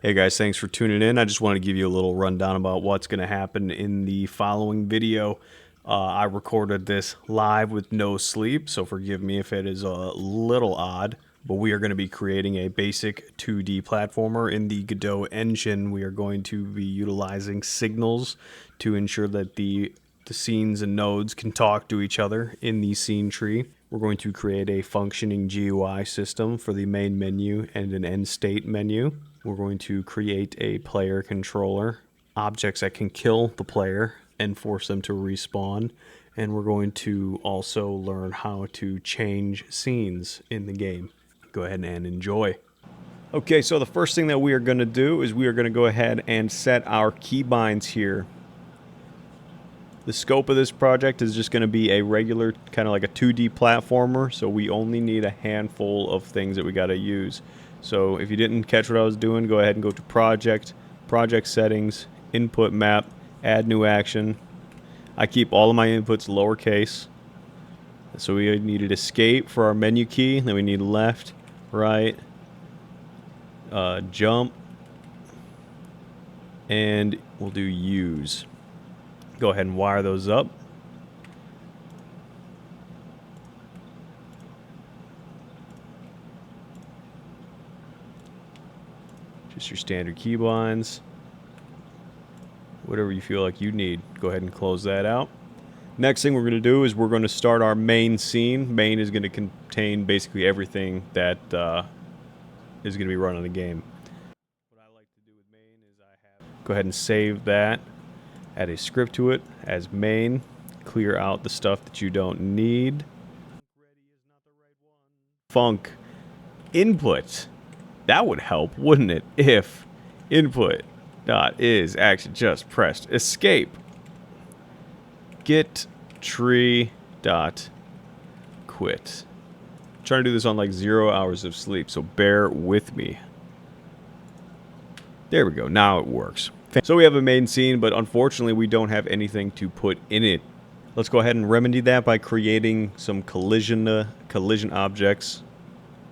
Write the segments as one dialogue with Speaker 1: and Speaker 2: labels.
Speaker 1: Hey guys, thanks for tuning in. I just want to give you a little rundown about what's going to happen in the following video. I recorded this live with no sleep, so forgive me if it is a little odd, but we are going to be creating a basic 2D platformer in the Godot engine. We are going to be utilizing signals to ensure that the scenes and nodes can talk to each other in the scene tree. We're going to create a functioning GUI system for the main menu and an end state menu. We're going to create a player controller, objects that can kill the player and force them to respawn. And we're going to also learn how to change scenes in the game. Go ahead and enjoy. Okay, so the first thing that we are going to do is we are going to go ahead and set our keybinds here. The scope of this project is just going to be a regular, kind of like a 2D platformer, so we only need a handful of things that we got to use. So if you didn't catch what I was doing, go ahead and go to Project, Project Settings, Input Map, Add New Action. I keep all of my inputs lowercase. So we needed Escape for our menu key, then we need left, right, jump, and we'll do use. Go ahead and wire those up. Just your standard keybinds. Whatever you feel like you need. Go ahead and close that out. Next thing we're going to do is we're going to start our main scene. Main is going to contain basically everything that is going to be run on the game. What I like to do with main is go ahead and save that. Add a script to it as main. Clear out the stuff that you don't need. Func input. That would help, wouldn't it? If input dot is actually just pressed escape. Get tree dot quit. I'm trying to do this on like 0 hours of sleep, so bear with me. There we go. Now it works. So we have a main scene, but unfortunately we don't have anything to put in it. Let's go ahead and remedy that by creating some collision objects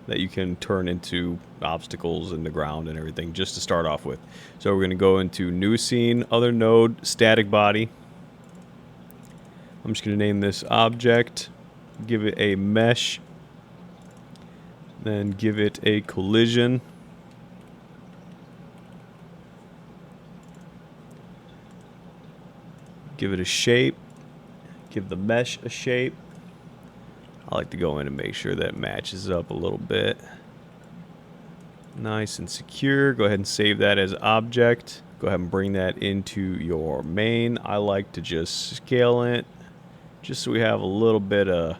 Speaker 1: that you can turn into obstacles in the ground and everything, just to start off with. So we're going to go into new scene, other node, static body. I'm just going to name this object, give it a mesh, then give it a collision. Give it a shape. Give the mesh a shape. I like to go in and make sure that matches up a little bit. Nice and secure. Go ahead and save that as object. Go ahead and bring that into your main. I like to just scale it, just so we have a little bit of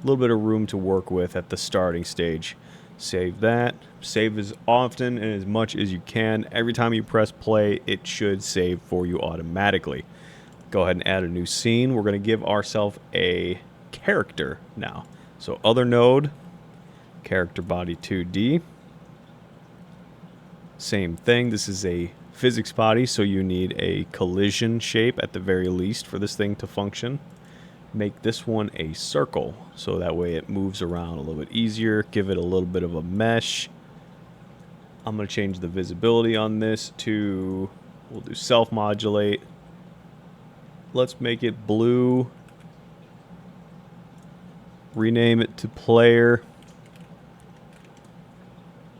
Speaker 1: room to work with at the starting stage. Save that. Save as often and as much as you can. Every time you press play, it should save for you automatically. Go ahead and add a new scene. We're going to give ourselves a character now. So other node, character body 2D. Same thing. This is a physics body, so you need a collision shape at the very least for this thing to function. Make this one a circle, so that way it moves around a little bit easier. Give it a little bit of a mesh. I'm going to change the visibility on this to, we'll do self-modulate. Let's make it blue. Rename it to player.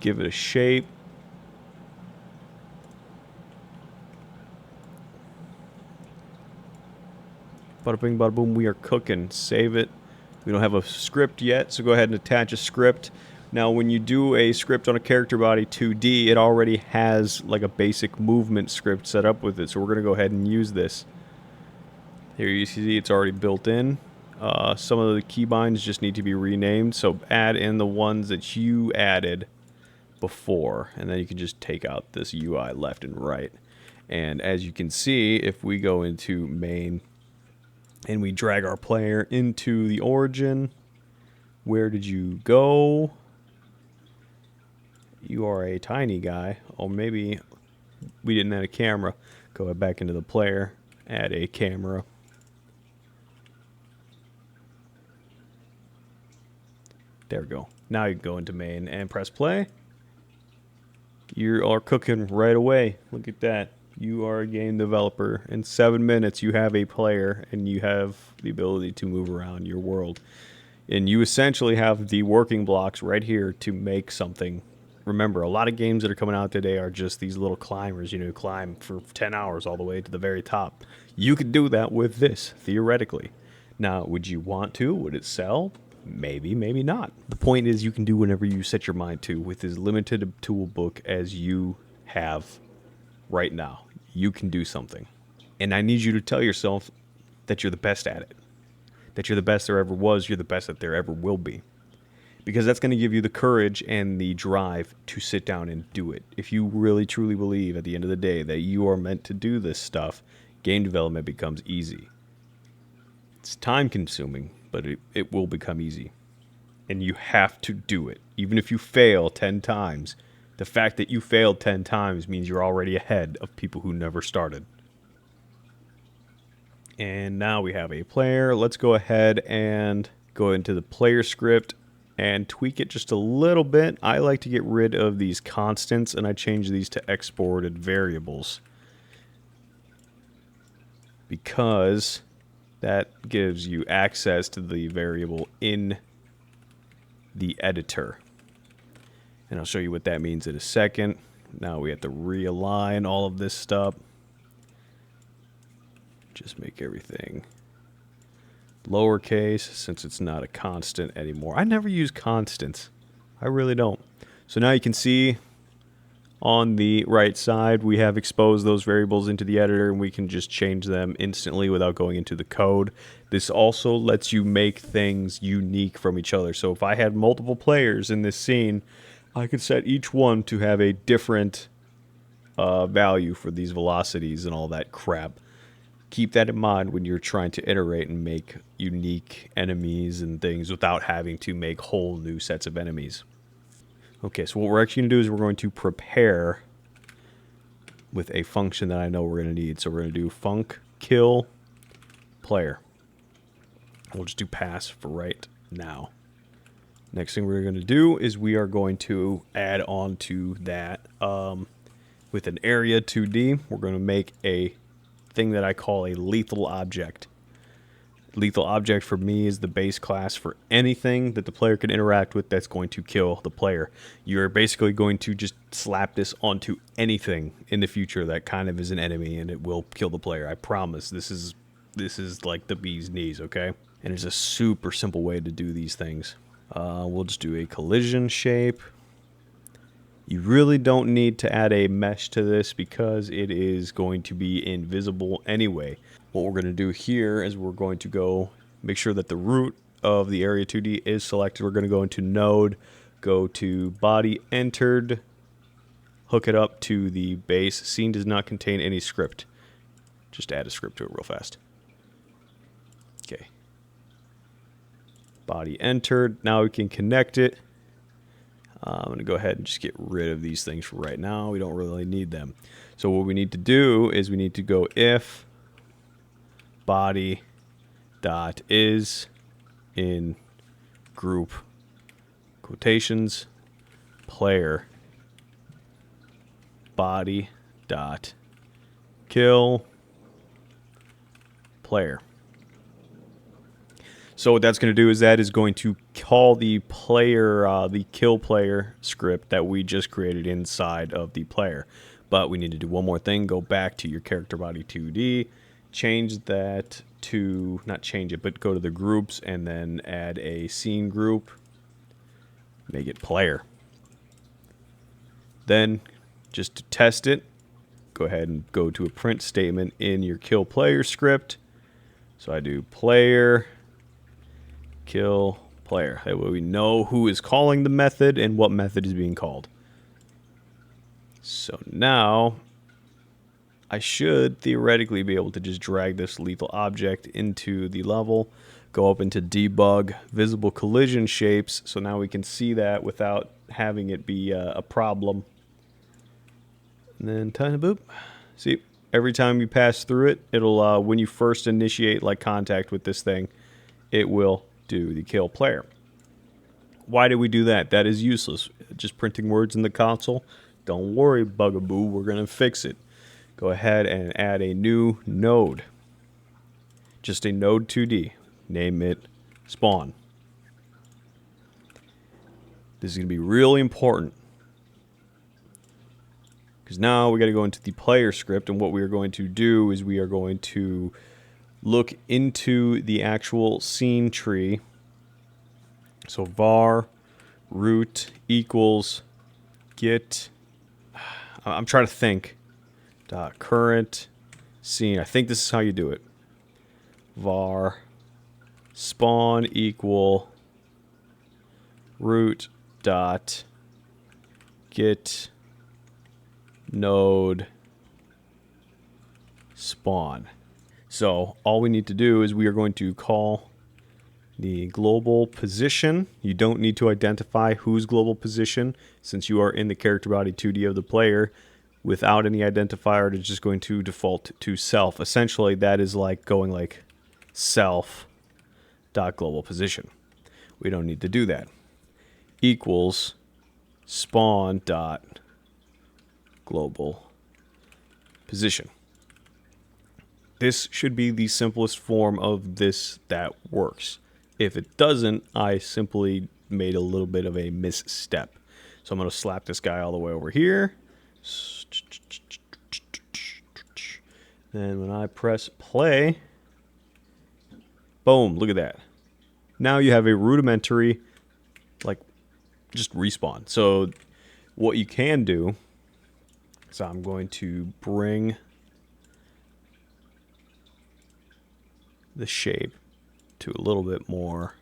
Speaker 1: Give it a shape. Bada bing, bada boom, we are cooking. Save it. We don't have a script yet, so go ahead and attach a script. Now, when you do a script on a character body 2D, it already has like a basic movement script set up with it, so we're going to go ahead and use this. Here you see it's already built in. Some of the keybinds just need to be renamed, so add in the ones that you added before, and then you can just take out this UI left and right. And as you can see, if we go into main and we drag our player into the origin, where did you go? You are a tiny guy. Or maybe we didn't add a camera. Go back into the player, add a camera. There we go. Now you can go into main and press play. You are cooking right away. Look at that. You are a game developer. In 7 minutes, you have a player, and you have the ability to move around your world. And you essentially have the working blocks right here to make something. Remember, a lot of games that are coming out today are just these little climbers, you know, climb for 10 hours all the way to the very top. You could do that with this, theoretically. Now, would you want to? Would it sell? Maybe, maybe not. The point is you can do whatever you set your mind to with as limited a tool book as you have right now. You can do something. And I need you to tell yourself that you're the best at it. That you're the best there ever was, you're the best that there ever will be. Because that's going to give you the courage and the drive to sit down and do it. If you really truly believe at the end of the day that you are meant to do this stuff, game development becomes easy. It's time consuming, but it will become easy. And you have to do it. Even if you fail 10 times, the fact that you failed 10 times means you're already ahead of people who never started. And now we have a player. Let's go ahead and go into the player script and tweak it just a little bit. I like to get rid of these constants, and I change these to exported variables because that gives you access to the variable in the editor. And I'll show you what that means in a second. Now we have to realign all of this stuff. Just make everything lowercase since it's not a constant anymore. I never use constants. I really don't. So now you can see on the right side we have exposed those variables into the editor, and we can just change them instantly without going into the code. This also lets you make things unique from each other. So if I had multiple players in this scene, I could set each one to have a different value for these velocities and all that crap. Keep that in mind when you're trying to iterate and make unique enemies and things without having to make whole new sets of enemies. Okay, so what we're actually going to do is we're going to prepare with a function that I know we're going to need. So we're going to do func kill player. We'll just do pass for right now. Next thing we're going to do is we are going to add on to that with an area 2D. We're going to make a thing that I call a lethal object. Lethal object for me is the base class for anything that the player can interact with that's going to kill the player. You're basically going to just slap this onto anything in the future that kind of is an enemy, and it will kill the player. I promise. This is like the bee's knees, okay? And it's a super simple way to do these things. We'll just do a collision shape. You really don't need to add a mesh to this because it is going to be invisible anyway. What we're going to do here is we're going to go make sure that the root of the area 2D is selected. We're going to go into node, go to body entered, hook it up to the base. Scene does not contain any script. Just add a script to it real fast. Okay. Body entered. Now we can connect it. I'm going to go ahead and just get rid of these things for right now. We don't really need them. So what we need to do is we need to go if body dot is in group quotations player body dot kill player. So what that's going to do is that is going to call the player, the kill player script that we just created inside of the player. But we need to do one more thing. Go back to your character body 2D, change that to, not change it, but go to the groups and then add a scene group. Make it player. Then just to test it, go ahead and go to a print statement in your kill player script. So I do player kill player. That way we know who is calling the method and what method is being called. So now I should theoretically be able to just drag this lethal object into the level, go up into debug visible collision shapes. So now we can see that without having it be a problem. And then tiny boop. See, every time you pass through it, it'll when you first initiate like contact with this thing, it will do the kill player. Why do we do that? That is useless. Just printing words in the console Don't worry, bugaboo, we're going to fix it. Go ahead and add a new node. Just a node 2D. Name it spawn. This is going to be really important, because now we got to go into the player script, and what we are going to do is we are going to look into the actual scene tree. So var root equals get, I'm trying to think, current scene. I think this is how you do it. Var spawn equal root dot get node spawn. So all we need to do is we are going to call the global position. You don't need to identify whose global position, since you are in the character body 2D of the player. Without any identifier, it's just going to default to self. Essentially, that is like going like self dot global position. We don't need to do that. Equals spawn dot global position. This should be the simplest form of this that works. If it doesn't, I simply made a little bit of a misstep. So I'm going to slap this guy all the way over here. Then when I press play, boom, look at that. Now you have a rudimentary, like, just respawn. So what you can do, so I'm going to bring the shape to a little bit more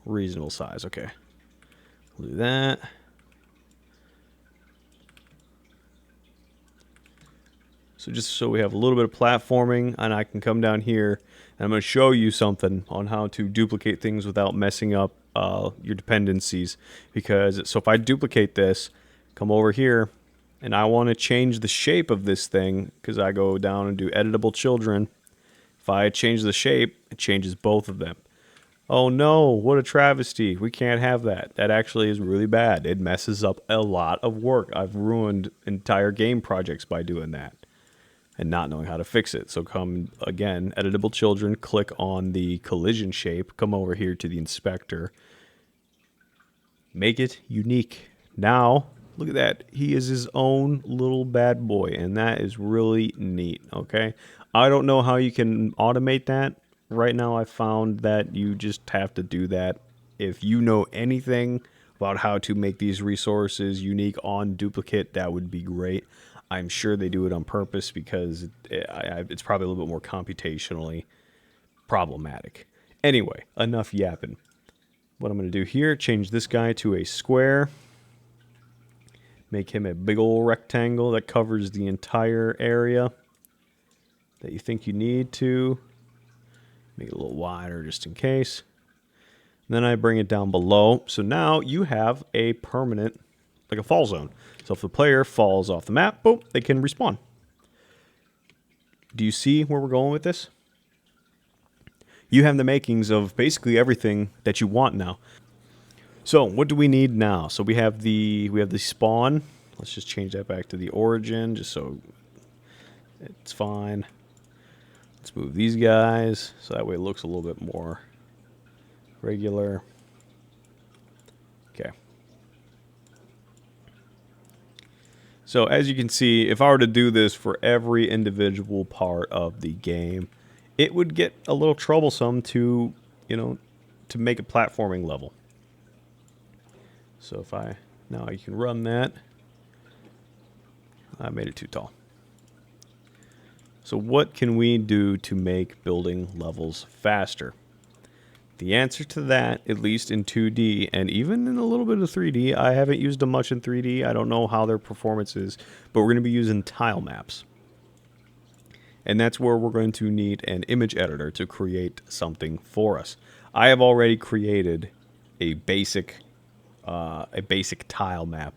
Speaker 1: reasonable size. Okay, we'll do that. So just so we have a little bit of platforming, and I can come down here, and I'm going to show you something on how to duplicate things without messing up your dependencies. Because, so if I duplicate this, come over here, and I want to change the shape of this thing, because I go down and do editable children. If I change the shape, it changes both of them. Oh no, what a travesty. We can't have that. That actually is really bad. It messes up a lot of work. I've ruined entire game projects by doing that and not knowing how to fix it. So come again, editable children, click on the collision shape, come over here to the inspector, make it unique. Now, look at that. He is his own little bad boy, and that is really neat, okay? I don't know how you can automate that. Right now I found that you just have to do that. If you know anything about how to make these resources unique on duplicate, that would be great. I'm sure they do it on purpose because it's probably a little bit more computationally problematic. Anyway, enough yapping. What I'm going to do here, change this guy to a square. Make him a big old rectangle that covers the entire area that you think you need to. Make it a little wider just in case. And then I bring it down below. So now you have a permanent, like a fall zone. So if the player falls off the map, boom, they can respawn. Do you see where we're going with this? You have the makings of basically everything that you want now. So what do we need now? So we have the spawn. Let's just change that back to the origin just so it's fine. Let's move these guys so that way it looks a little bit more regular. Okay. So as you can see, if I were to do this for every individual part of the game, it would get a little troublesome to, to make a platforming level. So if now you can run that. I made it too tall. So what can we do to make building levels faster? The answer to that, at least in 2D and even in a little bit of 3D, I haven't used them much in 3D. I don't know how their performance is, but we're going to be using tile maps. And that's where we're going to need an image editor to create something for us. I have already created a basic tile map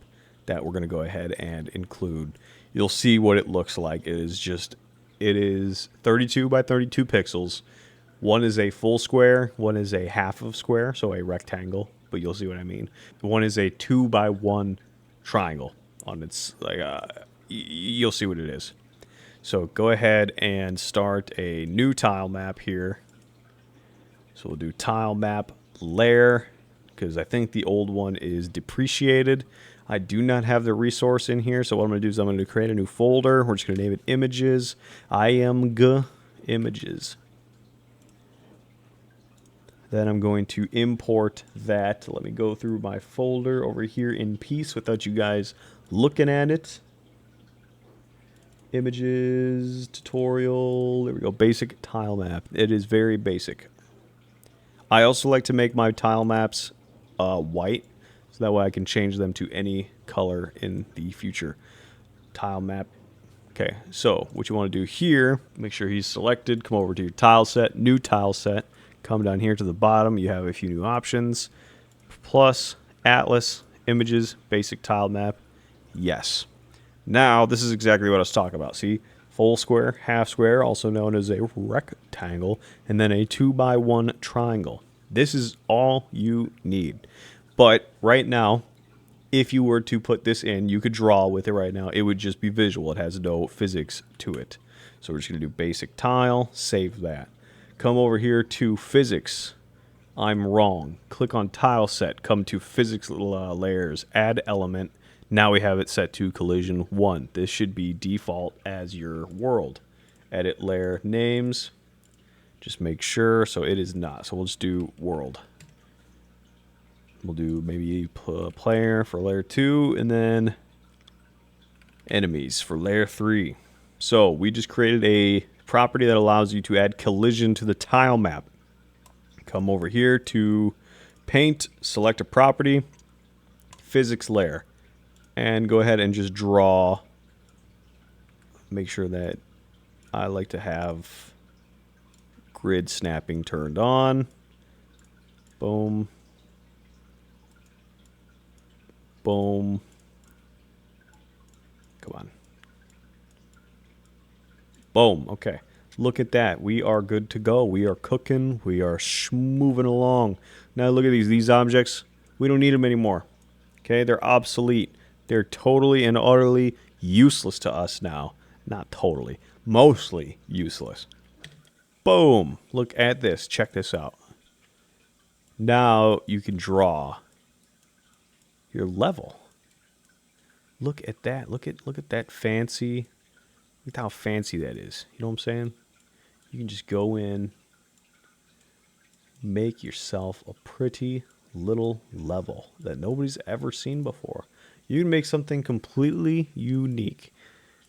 Speaker 1: that we're going to go ahead and include. You'll see what it looks like. It is 32 by 32 pixels. One is a full square, one is a half of square, so a rectangle. but you'll see what I mean. One is a 2x1 triangle on its, like, you'll see what it is. So go ahead and start a new tile map here. So we'll do tile map layer, because I think the old one is depreciated. I do not have the resource in here, so what I'm going to do is I'm going to create a new folder. We're just going to name it images. IMG images. Then I'm going to import that. Let me go through my folder over here in peace without you guys looking at it. Images, tutorial, there we go, basic tile map. It is very basic. I also like to make my tile maps white, so that way I can change them to any color in the future. Tile map. Okay, so what you want to do here, make sure he's selected, come over to your tile set, new tile set, come down here to the bottom, you have a few new options. Plus, Atlas, images, basic tile map, yes. Now, this is exactly what I was talking about. See, full square, half square, also known as a rectangle, and then a 2x1 triangle. This is all you need. But right now, if you were to put this in, you could draw with it right now. It would just be visual. It has no physics to it. So we're just going to do basic tile, save that. Come over here to physics. I'm wrong. Click on tile set, come to physics layers, add element. Now we have it set to collision 1. This should be default as your world. Edit layer names. Just make sure, so it is not. So we'll just do world. We'll do maybe player for layer 2, and then enemies for layer 3. So we just created a property that allows you to add collision to the tile map. Come over here to paint, select a property, physics layer, and go ahead and just draw. Make sure that I like to have grid snapping turned on. Boom. Boom. Come on. Boom. Okay. Look at that. We are good to go. We are cooking. We are moving along. Now look at these objects. We don't need them anymore. Okay? They're obsolete. They're totally and utterly useless to us now. Not totally. Mostly useless. Boom. Look at this. Check this out. Now you can draw your level. Look at that. Look at that fancy. Look at how fancy that is. You know what I'm saying? You can just go in, make yourself a pretty little level that nobody's ever seen before. You can make something completely unique.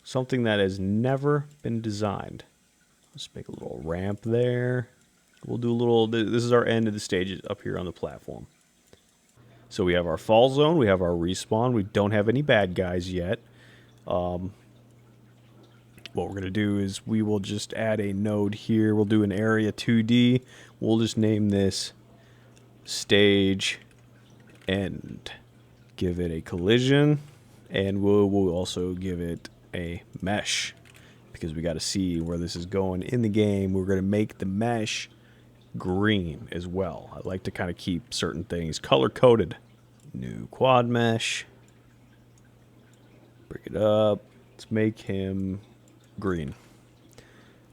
Speaker 1: Something that has never been designed. Let's make a little ramp there. We'll do a little, this is our end of the stage up here on the platform. So we have our fall zone, we have our respawn, we don't have any bad guys yet. What we're going to do is we will just add a node here. We'll do an area 2D. We'll just name this stage end. Give it a collision, and we'll also give it a mesh, because we got to see where this is going in the game. We're going to make the mesh green as well. I like to kind of keep certain things color coded. New quad mesh. Break it up. Let's make him green.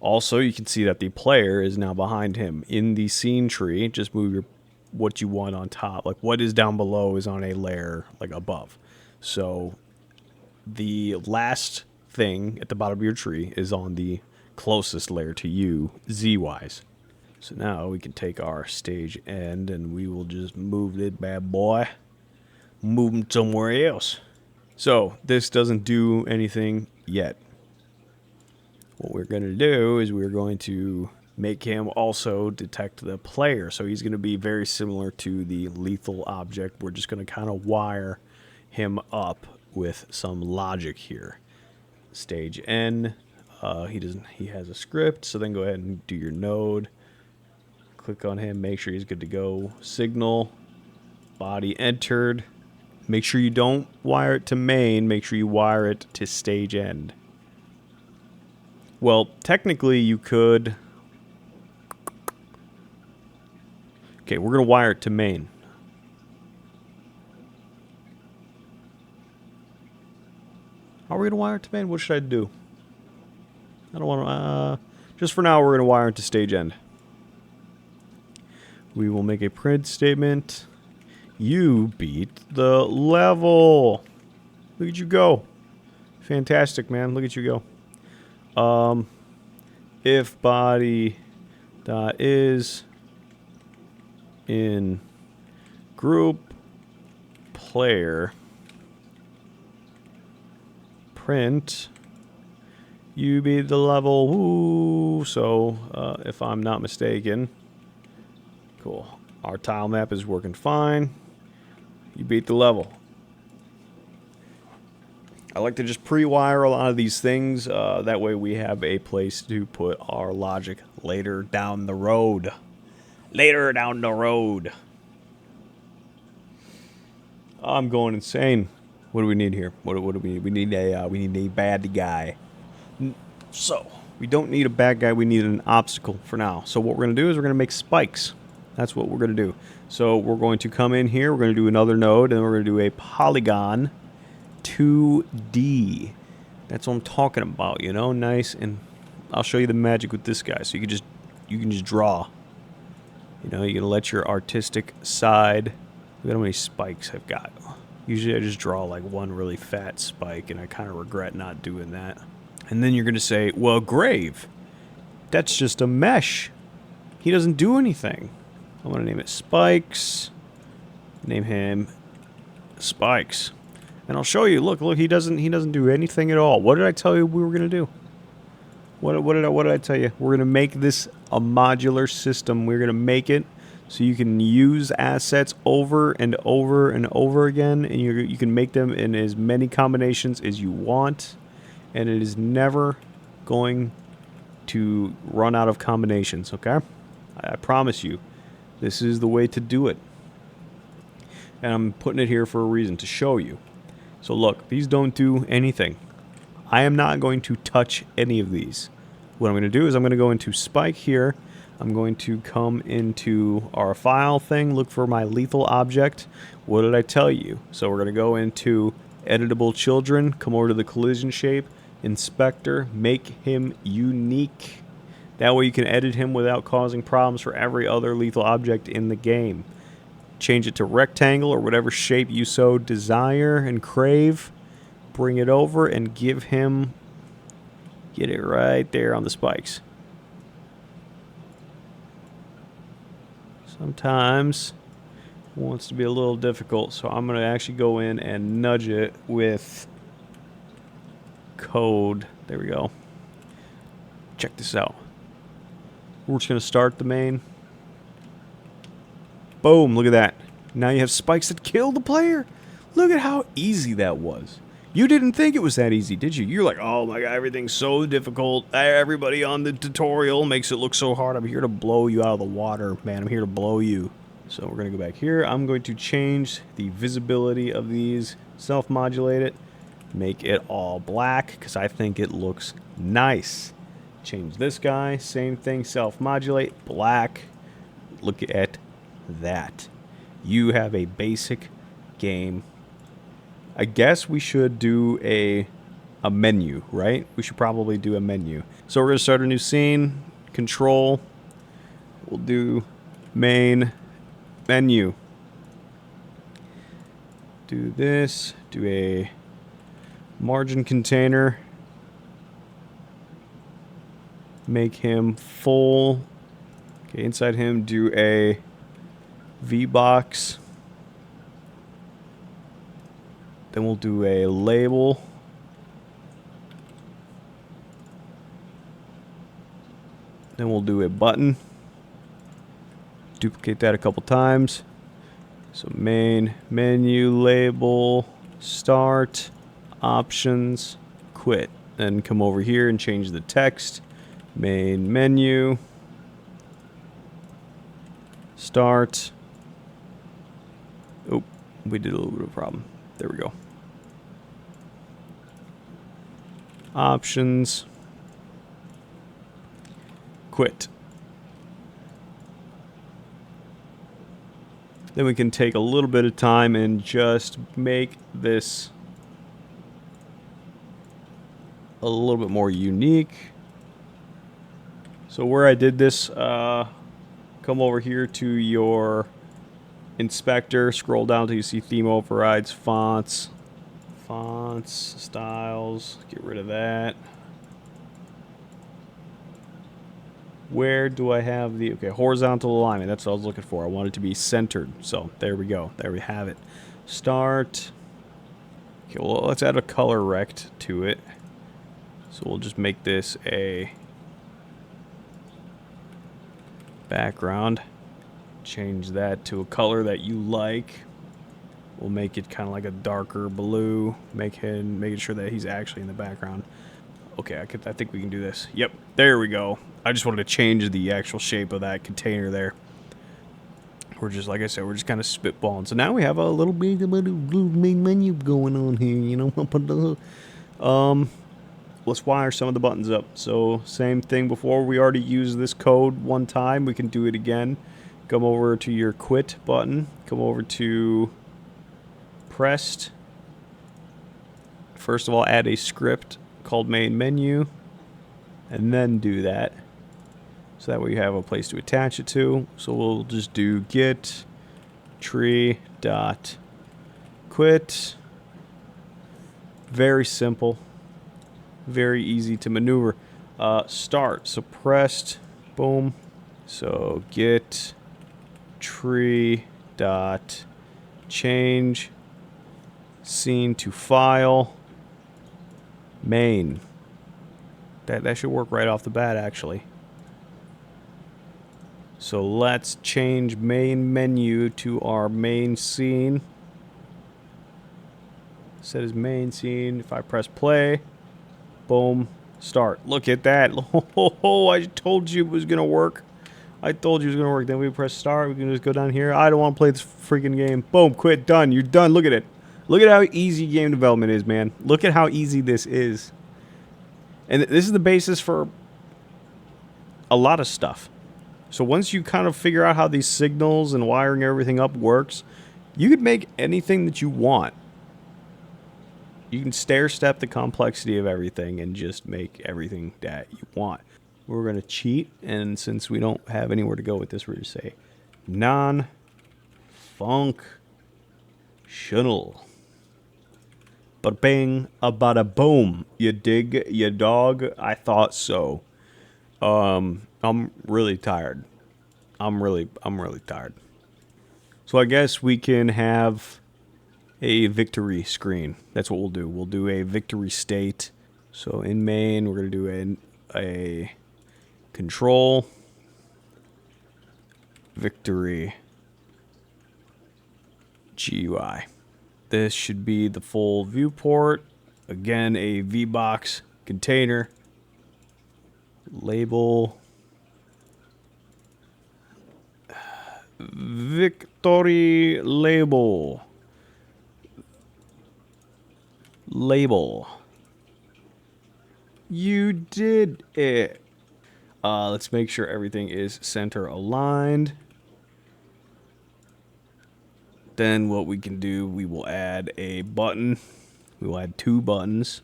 Speaker 1: Also, you can see that the player is now behind him in the scene tree. Just move your what you want on top. Like what is down below is on a layer like above. So the last thing at the bottom of your tree is on the closest layer to you, Z-wise. So now we can take our stage end and we will just move it, bad boy. Move him somewhere else. So this doesn't do anything yet. What we're going to do is we're going to make him also detect the player. So he's going to be very similar to the lethal object. We're just going to kind of wire him up with some logic here. Stage N. He has a script. So then go ahead and do your node. Click on him. Make sure he's good to go. Signal. Body entered. Make sure you don't wire it to main. Make sure you wire it to stage end. Well, technically you could. Okay, we're going to wire it to main. Are we going to wire it to main? What should I do? I don't want to... just for now, we're going to wire it to stage end. We will make a print statement. You beat the level. Look at you go. Fantastic, man. Look at you go. If body dot is in group player print you beat the level. Woo. So if I'm not mistaken, cool, our tile map is working fine. You beat the level. I like to just pre-wire a lot of these things, that way we have a place to put our logic later down the road. Later down the road. I'm going insane. What do we need here? What do we need? We need a bad guy. So we don't need a bad guy. We need an obstacle for now. So what we're going to do is we're going to make spikes. That's what we're going to do. So we're going to come in here. We're going to do another node, and then we're going to do a polygon 2D. That's what I'm talking about. You know, nice. And I'll show you the magic with this guy. So you can just draw. You know, you're gonna let your artistic side. Look at how many spikes I've got. Usually I just draw like one really fat spike, and I kind of regret not doing that. And then you're gonna say, well, Grave, that's just a mesh. He doesn't do anything. I'm gonna name it Spikes. Name him Spikes. And I'll show you. Look, he doesn't do anything at all. What did I tell you we were gonna do? What did I tell you? We're gonna make this a modular system. We're gonna make it so you can use assets over and over and over again, and you can make them in as many combinations as you want, and it is never going to run out of combinations. Okay, I promise you, this is the way to do it. And I'm putting it here for a reason, to show you. So look, these don't do anything. I am not going to touch any of these. What I'm going to do is I'm going to go into Spike here. I'm going to come into our file thing, look for my lethal object. What did I tell you? So we're going to go into Editable Children, come over to the collision shape, Inspector, make him unique. That way you can edit him without causing problems for every other lethal object in the game. Change it to rectangle or whatever shape you so desire and crave. Bring it over and give him, get it right there on the spikes. Sometimes it wants to be a little difficult, so I'm going to actually go in and nudge it with code. There we go. Check this out. We're just going to start the main. Boom, look at that. Now you have spikes that kill the player. Look at how easy that was. You didn't think it was that easy, did you? You're like, oh my god, everything's so difficult. Everybody on the tutorial makes it look so hard. I'm here to blow you out of the water, man. I'm here to blow you. So we're going to go back here. I'm going to change the visibility of these, self-modulate it, make it all black, because I think it looks nice. Change this guy, same thing, self-modulate, black. Look at that. You have a basic game. I guess we should do a menu, right? We should probably do a menu. So we're going to start a new scene. Control. We'll do main menu. Do this. Do a margin container. Make him full. Okay, inside him do a V-box. Then we'll do a label. Then we'll do a button. Duplicate that a couple times. So main, menu, label, start, options, quit. Then come over here and change the text. Main menu, start. Oh, we did a little bit of a problem. There we go. Options. Quit. Then we can take a little bit of time and just make this a little bit more unique. So where I did this, come over here to your inspector, scroll down till you see theme overrides, fonts, styles, get rid of that. Where do I have the, okay, horizontal alignment, that's what I was looking for. I want it to be centered, so there we go, there we have it. Start. Okay, well, let's add a color rect to it. So we'll just make this a background. Change that to a color that you like. We'll make it kind of like a darker blue, making sure that he's actually in the background. Okay, I think we can do this. Yep, there we go. I just wanted to change the actual shape of that container there. We're just, like I said, we're just kind of spitballing. So now we have a little bit of a main menu going on here, you know. Let's wire some of the buttons up. So same thing before. We already used this code one time. We can do it again. Come over to your quit button. Come over to pressed. First of all, add a script called main menu, and then do that. So that way you have a place to attach it to. So we'll just do git tree dot quit. Very simple, very easy to maneuver. Start, so pressed, boom. So git tree dot change scene to file main. That should work right off the bat, actually. So let's change main menu to our main scene. Set as main scene. If I press play, boom, start. Look at that. Oh, I told you it was going to work. I told you it was going to work. Then we press start. We can just go down here. I don't want to play this freaking game. Boom, quit, done. You're done. Look at it. Look at how easy game development is, man. Look at how easy this is. And this is the basis for a lot of stuff. So once you kind of figure out how these signals and wiring everything up works, you could make anything that you want. You can stair-step the complexity of everything and just make everything that you want. We're going to cheat, and since we don't have anywhere to go with this, we're going to say non-functional. Bada bing, a bada boom. You dig, you dog? I thought so. I'm really tired. I'm really tired. So I guess we can have a victory screen. That's what we'll do. We'll do a victory state. So in main, we're going to do a control victory GUI. This should be the full viewport. Again, a VBox container. Label victory label. You did it. Let's make sure everything is center aligned. Then what we can do, we will add a button. We will add 2 buttons.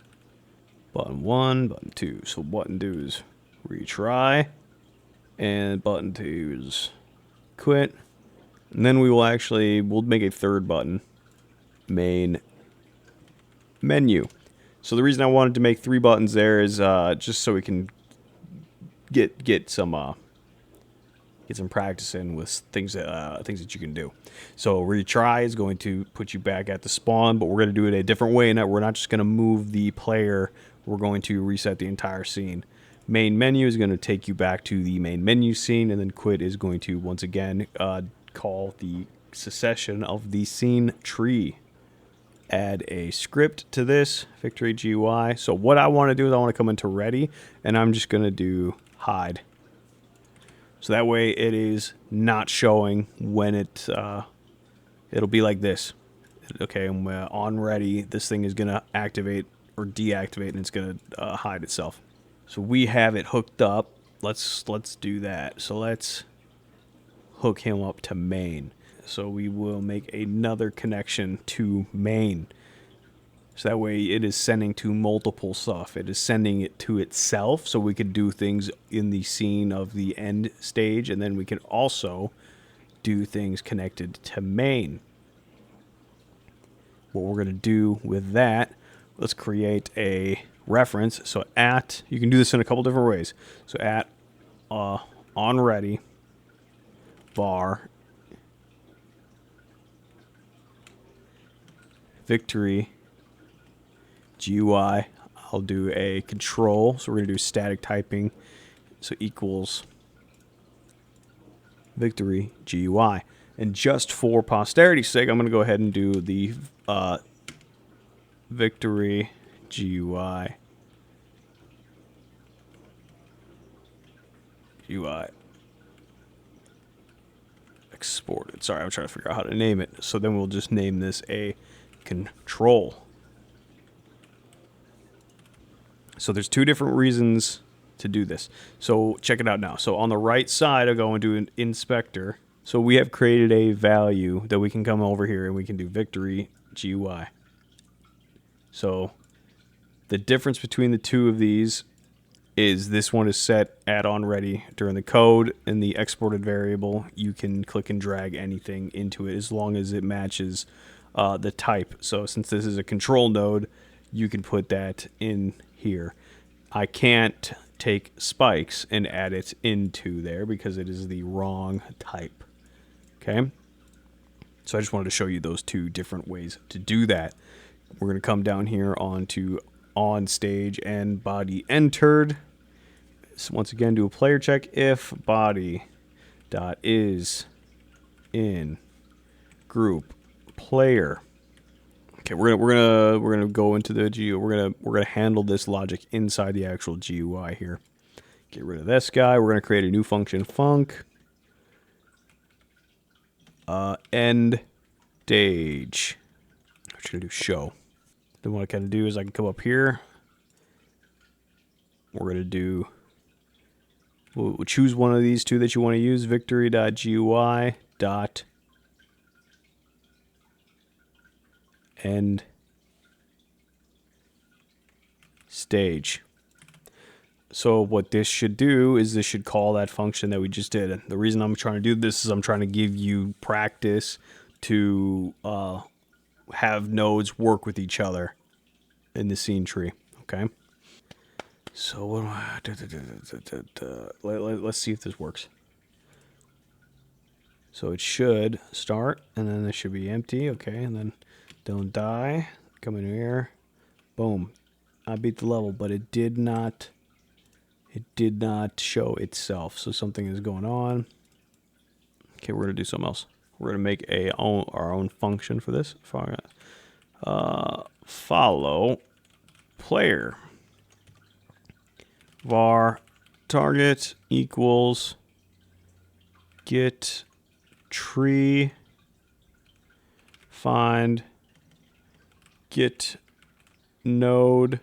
Speaker 1: Button 1, button 2. So button 2 is retry, and button 2 is quit. And then we'll make a 3rd button, main menu. So the reason I wanted to make 3 buttons there is just so we can get some practice in with things that you can do. So retry is going to put you back at the spawn, but we're going to do it a different way. We're not just going to move the player. We're going to reset the entire scene. Main menu is going to take you back to the main menu scene, and then quit is going to once again call the succession of the scene tree. Add a script to this victory GUI. So what I want to do is I want to come into ready, and I'm just going to do hide. So that way it is not showing when it'll be like this. Okay, and on ready, this thing is going to activate or deactivate, and it's going to hide itself. So we have it hooked up. Let's do that. So let's hook him up to main. So we will make another connection to main. So that way it is sending to multiple stuff. It is sending it to itself, so we could do things in the scene of the end stage, and then we can also do things connected to main. What we're going to do with that, let's create a reference. So at, you can do this in a couple different ways. So at onReady var victory GUI. I'll do a control. So we're going to do static typing. So equals victory GUI. And just for posterity's sake, I'm going to go ahead and do the victory GUI exported. Sorry, I'm trying to figure out how to name it. So then we'll just name this a control. So there's two different reasons to do this. So check it out now. So on the right side, I'll go into an inspector. So we have created a value that we can come over here and we can do victory GUI. So the difference between the two of these is this one is set at onReady during the code, and the exported variable, you can click and drag anything into it as long as it matches the type. So since this is a control node, you can put that in here. I can't take spikes and add it into there because it is the wrong type. Okay? So I just wanted to show you those two different ways to do that. We're going to come down here onto on stage and body entered. So once again, do a player check if body dot is in group player. Okay, we're gonna go into the GUI. We're gonna handle this logic inside the actual GUI here. Get rid of this guy. We're gonna create a new function func end stage. I'm just gonna do show. Then what I can do is I can come up here. We're gonna do. We'll choose one of these two that you want to use. Victory.gui dot end stage. So what this should do is this should call that function that we just did. And the reason I'm trying to do this is I'm trying to give you practice to have nodes work with each other in the scene tree. Okay. So what let's see if this works. So it should start, and then this should be empty. Okay, and then don't die. Come in here. Boom. I beat the level, but it did not show itself. So something is going on. Okay, we're gonna do something else. We're gonna make our own function for this. Follow player. Var target equals get tree find get node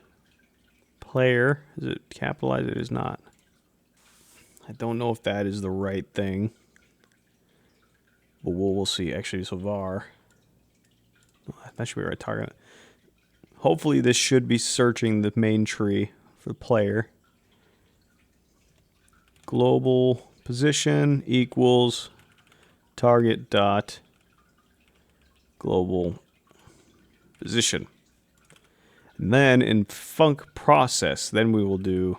Speaker 1: player. Is it capitalized? It is not. I don't know if that is the right thing, but we'll see. Actually, so var, that should be right target. Hopefully this should be searching the main tree for the player. Global position equals target dot global position. And then in func process, then we will do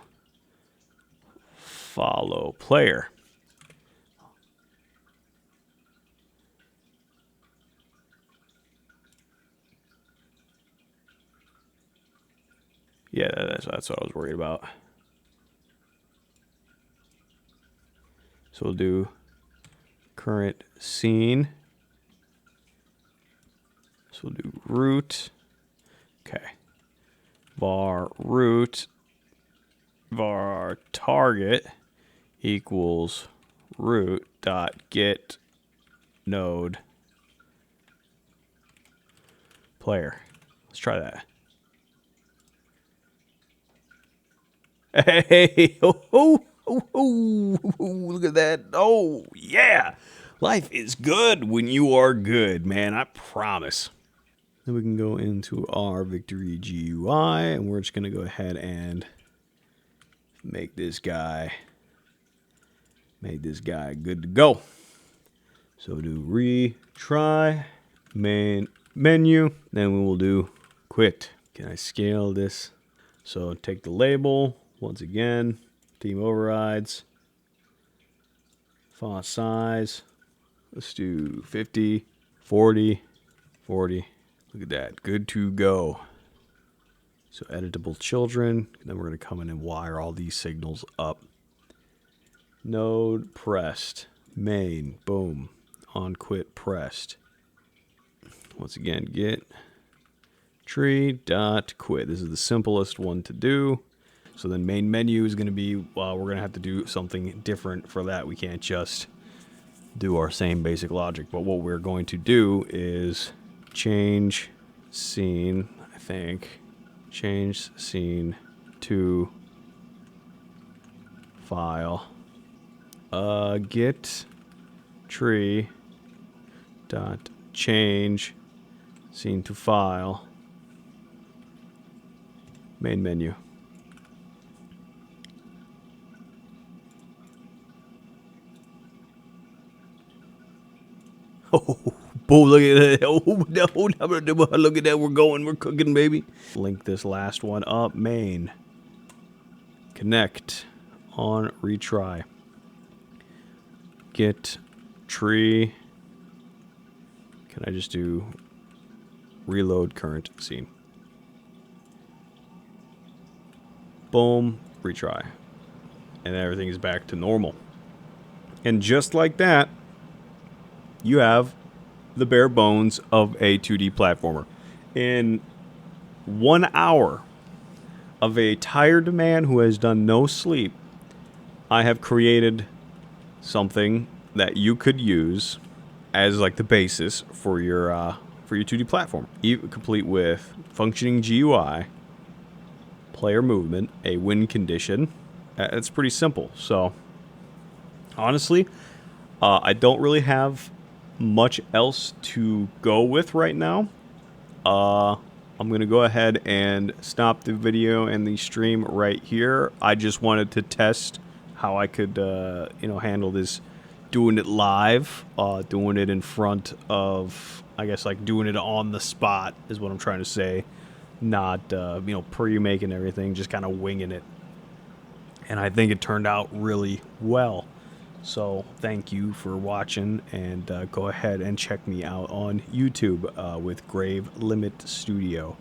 Speaker 1: follow player. Yeah, that's what I was worried about. So we'll do current scene. So we'll do root. Okay. Var root var target equals root dot get node player. Let's try that. Hey, look at that. Oh, yeah. Life is good when you are good, man. I promise. Then we can go into our victory GUI, and we're just going to go ahead and make this guy good to go. So do retry, main menu, then we will do quit. Can I scale this? So take the label, once again, theme overrides, font size, let's do 50, 40, 40. Look at that, good to go. So editable children, then we're gonna come in and wire all these signals up. Node pressed, main, boom, on quit pressed. Once again, get tree dot quit. This is the simplest one to do. So then main menu is going to be, well, we're going to have to do something different for that. We can't just do our same basic logic. But what we're going to do is change scene, I think. Change scene to file. Get tree dot change scene to file. Main menu. Oh, boy, look at that. Oh, no, look at that. We're cooking, baby. Link this last one up. Main. Connect. On retry. Get tree. Can I just do reload current scene? Boom. Retry. And everything is back to normal. And just like that, you have the bare bones of a 2D platformer. In 1 hour of a tired man who has done no sleep, I have created something that you could use as like the basis for your 2D platform. Complete with functioning GUI, player movement, a win condition. It's pretty simple. So honestly, I don't really have much else to go with right now. I'm gonna go ahead and stop the video and the stream right here. I just wanted to test how I could handle this, doing it live, doing it in front of, I guess, like doing it on the spot is what I'm trying to say, not pre-making everything, just kind of winging it. And I think it turned out really well. So thank you for watching, and go ahead and check me out on YouTube with GraveLimit Studio.